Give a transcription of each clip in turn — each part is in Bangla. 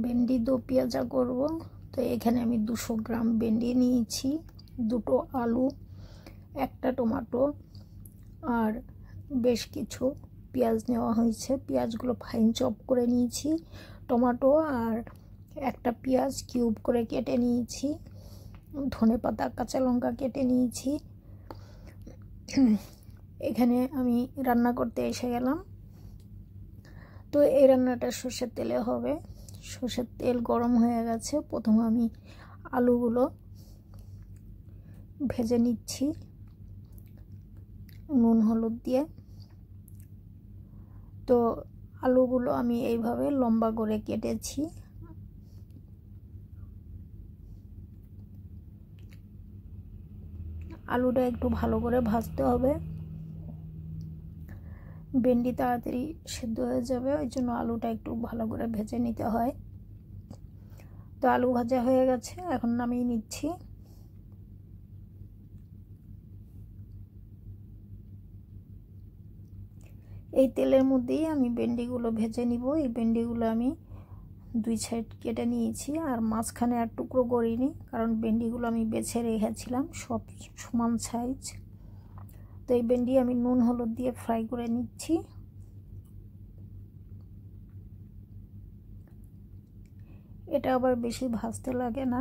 ভেন্ডি দো পেঁয়াজা করব। তো এখানে আমি 200 গ্রাম ভেন্ডি নিয়েছি, 2টো আলু, একটা টমেটো আর বেশ কিছু পেঁয়াজ নেওয়া হয়েছে। পেঁয়াজগুলো ফাইন চপ করে নিয়েছি। টমেটো আর একটা পেঁয়াজ কিউব করে কেটে নিয়েছি। ধনেপাতা কাঁচা লঙ্কা কেটে নিয়েছি। এখানে আমি রান্না করতে এসে গেলাম। তো এই রান্নাটা সর্ষের তেলে হবে। সর্ষের তেল গরম হয়ে গেছে। প্রথমে আমি আলুগুলো ভেজে নিচ্ছি নুন হলুদ দিয়ে। তো আলুগুলো আমি এইভাবে লম্বা করে কেটেছি। আলুটা একটু ভালো করে ভাজতে হবে, ভেন্ডি তাড়াতাড়ি সেদ্ধ হয়ে যাবে, ওই জন্য আলুটা একটু ভালো করে ভেজে নিতে হয়। তো আলু ভাজা হয়ে গেছে, এখন নামিয়ে নিচ্ছি। এই তেলের মধ্যেই আমি ভেন্ডিগুলো ভেজে নিব। এই ভেন্ডিগুলো আমি 2 সাইড কেটে নিয়েছি, আর মাঝখানে আর টুকরো করিনি, কারণ ভেন্ডিগুলো আমি বেছে রেখেছিলাম সব সমান সাইজ। তো এই ভেন্ডি আমি নুন হলুদ দিয়ে ফ্রাই করে নিচ্ছি। এটা আবার বেশি ভাজতে লাগে না,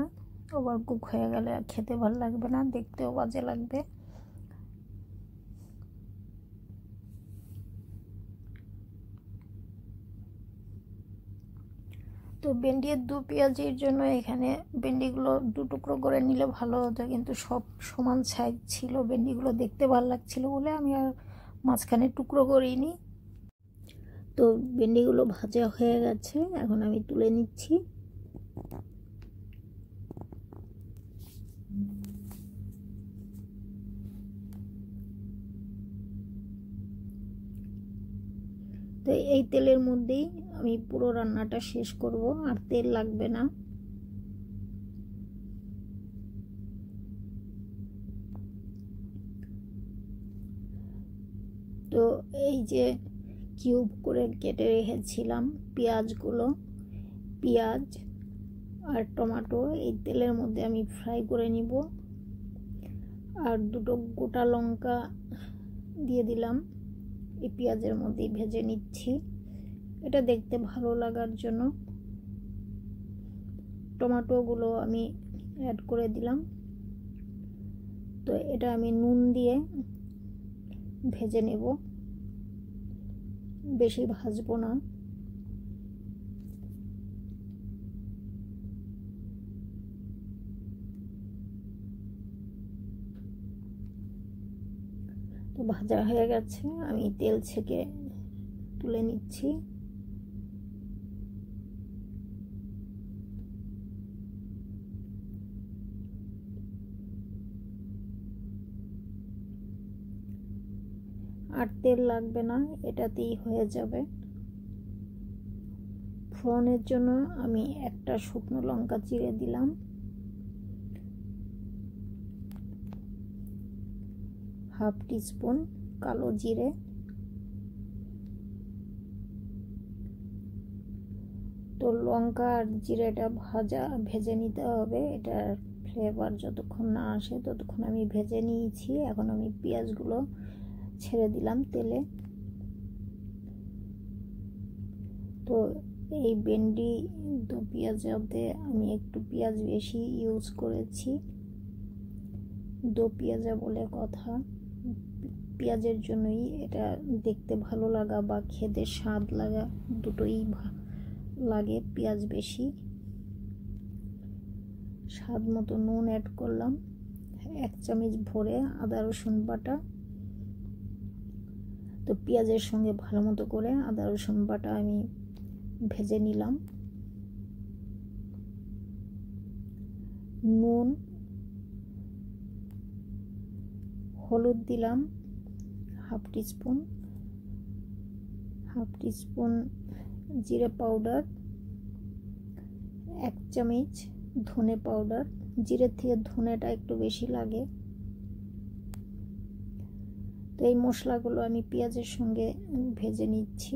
ওভার কুক হয়ে গেলে খেতে ভালো লাগবে না, দেখতেও বাজে লাগবে। তো ভেন্ডি দু পেঁয়াজির জন্য এখানে ভেন্ডিগুলো 2 টুকরো করে নিলে ভালো হতো, কিন্তু সব সমান সাইজ ছিল, ভেন্ডিগুলো দেখতে ভালো লাগছিল বলে আমি আর মাঝখানে টুকরো করিনি। তো ভেন্ডিগুলো ভাজা হয়ে গেছে, এখন আমি তুলে নিচ্ছি। তো এই তেলের মধ্যেই আমি পুরো রান্নাটা শেষ করব, আর তেল লাগবে না। তো এই যে কিউব করে কেটে রেখেছিলাম পেঁয়াজগুলো, পেঁয়াজ আর টমেটো এই তেলের মধ্যে আমি ফ্রাই করে নিব। আর 2টো গোটা লঙ্কা দিয়ে দিলাম, এই পেঁয়াজের মধ্যেই ভেজে নিচ্ছি, এটা দেখতে ভালো লাগার জন্য। টমেটোগুলো আমি অ্যাড করে দিলাম। তো এটা আমি নুন দিয়ে ভেজে নেব, বেশি ভাজবো না। তো ভাজা হয়ে গেছে, আমি তেল ছেঁকে তুলে নিচ্ছি। আর তেল লাগবে না, এটাতেই হয়ে যাবে। ফোড়নের জন্য আমি একটা শুকনো লঙ্কা চিড়ে দিলাম, হাফ টিস্পুন কালো জিরে, তো লঙ্কা আর জিরেটা ভেজে নিতে হবে, এটার ফ্লেভার যতক্ষণ না আসে ততক্ষণ আমি ভেজে নিয়েছি। এখন আমি পেঁয়াজগুলো ছেড়ে দিলাম তেলে। তো এই ভেন্ডি দু পেঁয়াজতে আমি একটু পেঁয়াজ বেশি ইউজ করেছি, দো পেঁয়াজা বলে কথা, পেঁয়াজের জন্যই এটা দেখতে ভালো লাগা বা খেতে স্বাদ লাগা দুটোই লাগে, পেঁয়াজ বেশি। স্বাদ মতো নুন অ্যাড করলাম, 1 চামচ ভরে আদা রসুন বাটা। তো পেঁয়াজের সঙ্গে ভালো মতো করে আদা রসুন বাটা আমি ভেজে নিলাম। নুন, হলুদ দিলাম হাফ টিস্পুন জিরে পাউডার, 1 চামচ ধনে পাউডার, জিরের থেকে ধনেটা একটু বেশি লাগে। তো এই মশলাগুলো আমি পেঁয়াজের সঙ্গে ভেজে নিচ্ছি।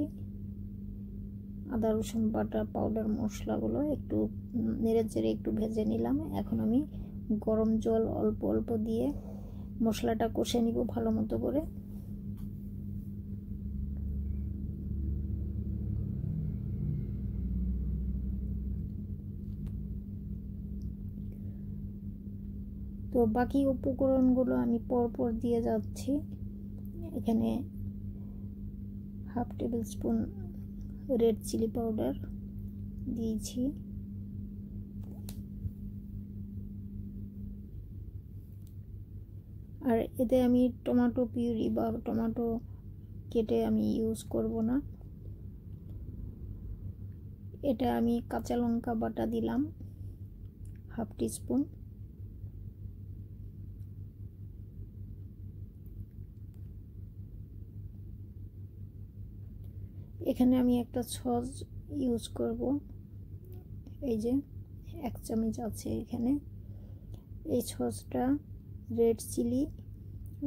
আদা রসুন বাটা পাউডার মশলাগুলো একটু নেড়েচেড়ে একটু ভেজে নিলাম। এখন আমি গরম জল অল্প অল্প দিয়ে মশলাটা কষে নিব ভালো মতো করে। তো বাকি উপকরণগুলো আমি পরপর দিয়ে যাচ্ছি। এখানে half tablespoon red chilli powder দিয়েছি, আর এতে আমি টমেটো পিউরি বা টমেটো কেটে আমি ইউজ করব না। এটা আমি কাঁচা লঙ্কা বাটা দিলাম হাফ টিস্পুন। এখানে আমি একটা সস ইউজ করব, এই যে 1 চামচ আছে এখানে। এই সসটা রেড চিলি,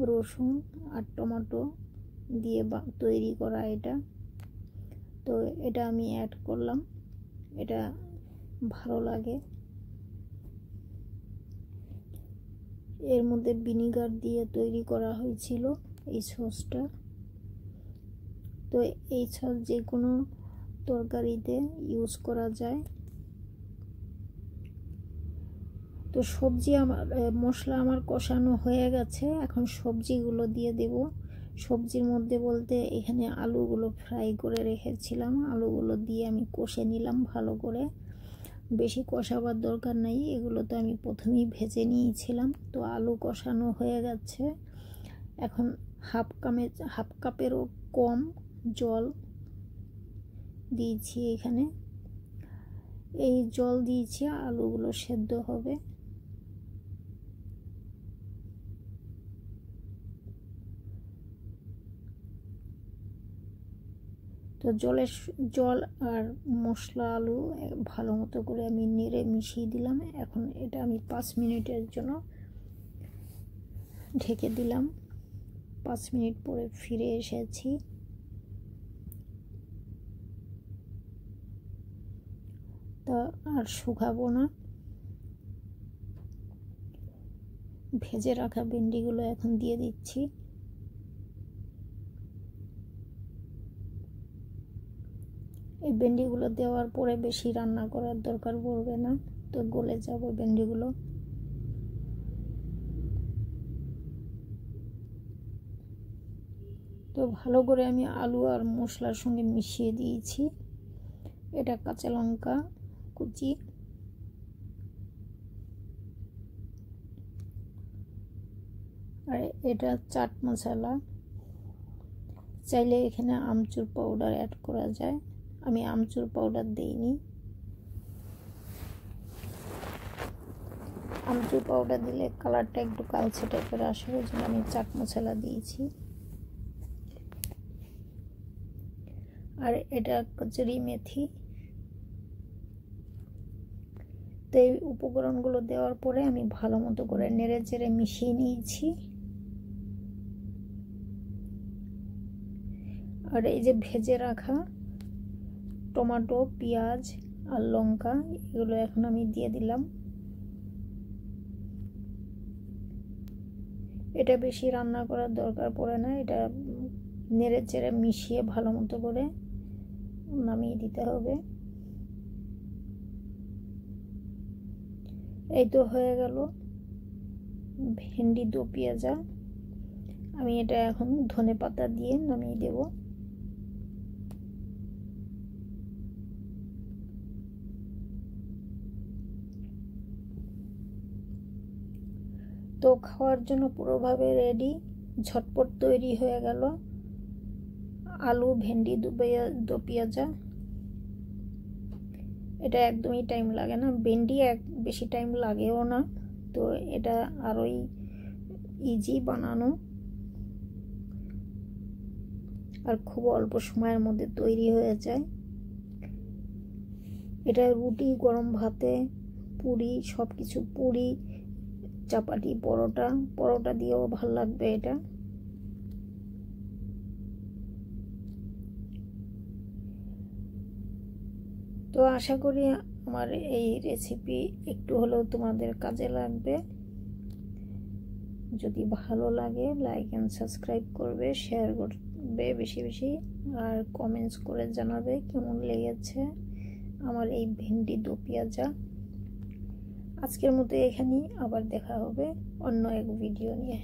রসুন আর টমেটো দিয়ে তৈরি করা এটা। তো এটা আমি অ্যাড করলাম, এটা ভালো লাগে। এর মধ্যে ভিনিগার দিয়ে তৈরি করা হয়েছিল এই সসটা। তো এই সস যে কোনো তরকারিতে ইউজ করা যায়। তো সবজি আমার মশলা আমার কষানো হয়ে গেছে, এখন সবজিগুলো দিয়ে দেব। সবজির মধ্যে বলতে এখানে আলুগুলো ফ্রাই করে রেখেছিলাম, আলুগুলো দিয়ে আমি কষে নিলাম ভালো করে। বেশি কষাবার দরকার নাই, এগুলো তো আমি প্রথমেই ভেজে নিয়েছিলাম। তো আলু কষানো হয়ে গেছে। এখন হাফ কাপেরও কম জল দিয়েছি এখানে। এই জল দিয়েছি আলুগুলো সেদ্ধ হবে। তো জল আর মশলা আলু ভালো মতো করে আমি নেড়ে মিশিয়ে দিলাম। এখন এটা আমি 5 মিনিটের জন্য ঢেকে দিলাম। 5 মিনিট পরে ফিরে এসেছি। তা আর শুকাবো না, ভেজে রাখা ভেন্ডিগুলো এখন দিয়ে দিচ্ছি। এই ভেন্ডিগুলো দেওয়ার পরে বেশি রান্না করার দরকার পড়বে না, তো গলে যাবে ভেন্ডিগুলো। তো ভালো করে আমি আলু আর মশলার সঙ্গে মিশিয়ে দিয়েছি। এটা কাঁচা লঙ্কা কুচি, আর এটা চাট মশলা। চাইলে এখানে আমচুর পাউডার অ্যাড করা যায়, আমি আমচুর পাউডার দিইনি। আমচুর পাউডার দিলে কালারটা একটু কালচে টাইপের আসে, ওই জন্য আমি চাট মশলা দিয়েছি। আর এটা কচুরি মেথি। তো এই উপকরণগুলো দেওয়ার পরে আমি ভালো মতো করে নেড়ে চেড়ে মিশিয়ে নিয়েছি। আর এই যে ভেজে রাখা টমেটো, পেঁয়াজ আর লঙ্কা, এগুলো এখন আমি দিয়ে দিলাম। এটা বেশি রান্না করার দরকার পড়ে না, এটা নেড়ে চেড়ে মিশিয়ে ভালো মতো করে নামিয়ে দিতে হবে। এই তো হয়ে গেল ভেন্ডি দো পেঁয়াজা। আমি এটা এখন ধনেপাতা দিয়ে নামিয়ে দেব। তো খাওয়ার জন্য পুরোভাবে রেডি, ঝটপট তৈরি হয়ে গেল আলু ভেন্ডি দো পেঁয়াজা। এটা একদমই টাইম লাগে না, ভেন্ডি বেশি টাইম লাগেও না। তো এটা আরোই ইজি বানানো, আর খুব অল্প সময়ের মধ্যে তৈরি হয়ে যায়। এটা রুটি, গরম ভাতে, পুরি, সব কিছু, পুরি, চাপাটি, পরোটা দিয়েও ভালো লাগবে এটা। তো আশা করি আমার এই রেসিপি একটু হলেও তোমাদের কাজে লাগবে। যদি ভালো লাগে লাইক অ্যান্ড সাবস্ক্রাইব করবে, শেয়ার করবে বেশি বেশি, আর কমেন্টস করে জানাবে কেমন লেগেছে আমার এই ভেন্ডি দো পেঁয়াজা। আজকের মতো এখানেই, আবার দেখা হবে অন্য এক ভিডিও নিয়ে।